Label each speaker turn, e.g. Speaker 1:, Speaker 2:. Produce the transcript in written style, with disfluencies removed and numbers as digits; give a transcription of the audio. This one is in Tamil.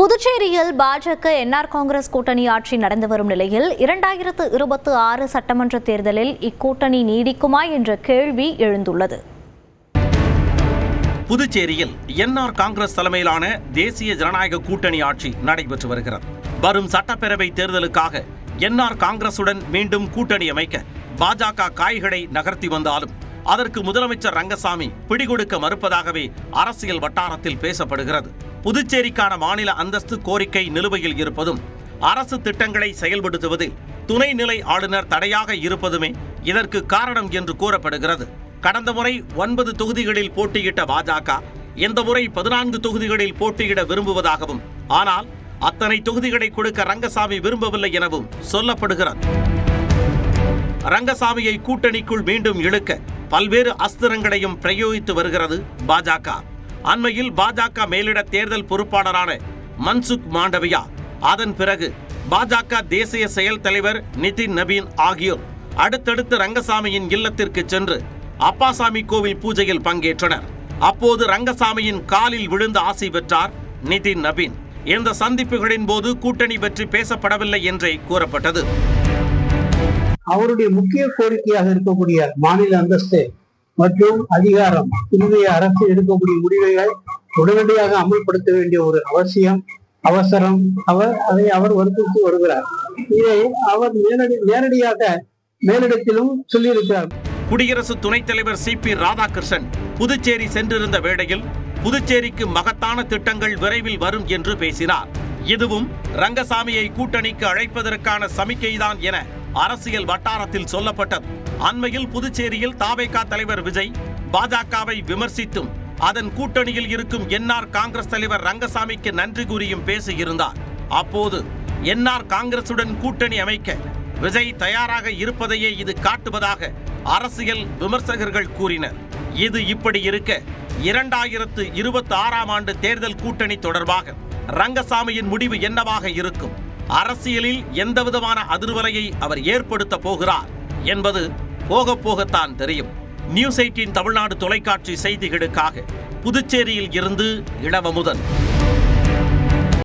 Speaker 1: புதுச்சேரியில் பாஜக என்ஆர் காங்கிரஸ் கூட்டணி ஆட்சி நடந்து வரும் நிலையில் 2026 சட்டமன்ற தேர்தலில் இக்கூட்டணி நீடிக்குமா என்ற கேள்வி எழுந்துள்ளது.
Speaker 2: புதுச்சேரியில் என்ஆர் காங்கிரஸ் தலைமையிலான தேசிய ஜனநாயக கூட்டணி ஆட்சி நடைபெற்று வருகிறது. வரும் சட்டப்பேரவை தேர்தலுக்காக என்ஆர் காங்கிரசுடன் மீண்டும் கூட்டணி அமைக்க பாஜக காய்களை நகர்த்தி வந்தாலும் அதற்கு முதலமைச்சர் ரங்கசாமி பிடிகொடுக்க மறுப்பதாகவே அரசியல் வட்டாரத்தில் பேசப்படுகிறது. புதுச்சேரிக்கான மாநில அந்தஸ்து கோரிக்கை நிலுவையில் இருப்பதும் அரசு திட்டங்களை செயல்படுத்துவதில் துணைநிலை ஆளுநர் தடையாக இருப்பதுமே இதற்கு காரணம் என்று கூறப்படுகிறது. கடந்த முறை 9 தொகுதிகளில் போட்டியிட்ட பாஜக இந்த முறை 14 தொகுதிகளில் போட்டியிட விரும்புவதாகவும், ஆனால் அத்தனை தொகுதிகளை கொடுக்க ரங்கசாமி விரும்பவில்லை எனவும் சொல்லப்படுகிறது. ரங்கசாமியை கூட்டணிக்குள் மீண்டும் இழுக்க பல்வேறு அஸ்திரங்களையும் பிரயோகித்து வருகிறது பாஜக. அண்மையில் பாஜக மேலிட தேர்தல் பொறுப்பாளரான மன்சுக் மாண்டவியா, அதன் பிறகு பாஜக தேசிய செயல் தலைவர் நிதின் நபீன் ஆகியோர் அடுத்தடுத்து ரங்கசாமியின் இல்லத்திற்கு சென்று அப்பாசாமி கோவில் பூஜையில் பங்கேற்றனர். அப்போது ரங்கசாமியின் காலில் விழுந்து ஆசி பெற்றார் நிதின் நபீன். இந்த சந்திப்புகளின் போது கூட்டணி பற்றி பேசப்படவில்லை என்றே கூறப்பட்டது.
Speaker 3: அவருடைய முக்கிய கோரிக்கையாக இருக்கக்கூடிய மாநில அந்தஸ்து மற்றும் அதிகாரம், இந்திய அரசு எடுக்கக்கூடிய முடிவுகளை உடனடியாக அமல்படுத்த வேண்டிய ஒரு அவசரம் அதை அவர் வற்புறுத்தி வருகிறார். இதை அவர் நேரடியாக மேலிடத்திலும் சொல்லியிருக்கிறார்.
Speaker 2: குடியரசு துணைத் தலைவர் CP ராதாகிருஷ்ணன் புதுச்சேரி சென்றிருந்த வேளையில் புதுச்சேரிக்கு மகத்தான திட்டங்கள் விரைவில் வரும் என்று பேசினார். இதுவும் ரங்கசாமியை கூட்டணிக்கு அழைப்பதற்கான சமிக்கைதான் என அரசியல் வட்டாரத்தில் சொல்லப்பட்டது. அண்மையில் புதுச்சேரியில் தாவேகா தலைவர் விஜய் பாஜகவை விமர்சித்தும் அதன் கூட்டணியில் இருக்கும் என்ஆர் காங்கிரஸ் தலைவர் ரங்கசாமிக்கு நன்றி கூறியும் பேசியிருந்தார். அப்போது என்ஆர் காங்கிரசுடன் கூட்டணி அமைக்க விஜய் தயாராக இருப்பதையே இது காட்டுவதாக அரசியல் விமர்சகர்கள் கூறினர். இது இப்படி இருக்க 2026ஆம் ஆண்டு தேர்தல் கூட்டணி தொடர்பாக ரங்கசாமியின் முடிவு என்னவாக இருக்கும்? அரசியலில் எந்தவிதமான அதிர்வலையை அவர் ஏற்படுத்த போகிறார் என்பது போகத்தான் தெரியும். நியூஸ் 18 தமிழ்நாடு தொலைக்காட்சி செய்திகளுக்காக புதுச்சேரியில் இருந்து இளவமுதன்.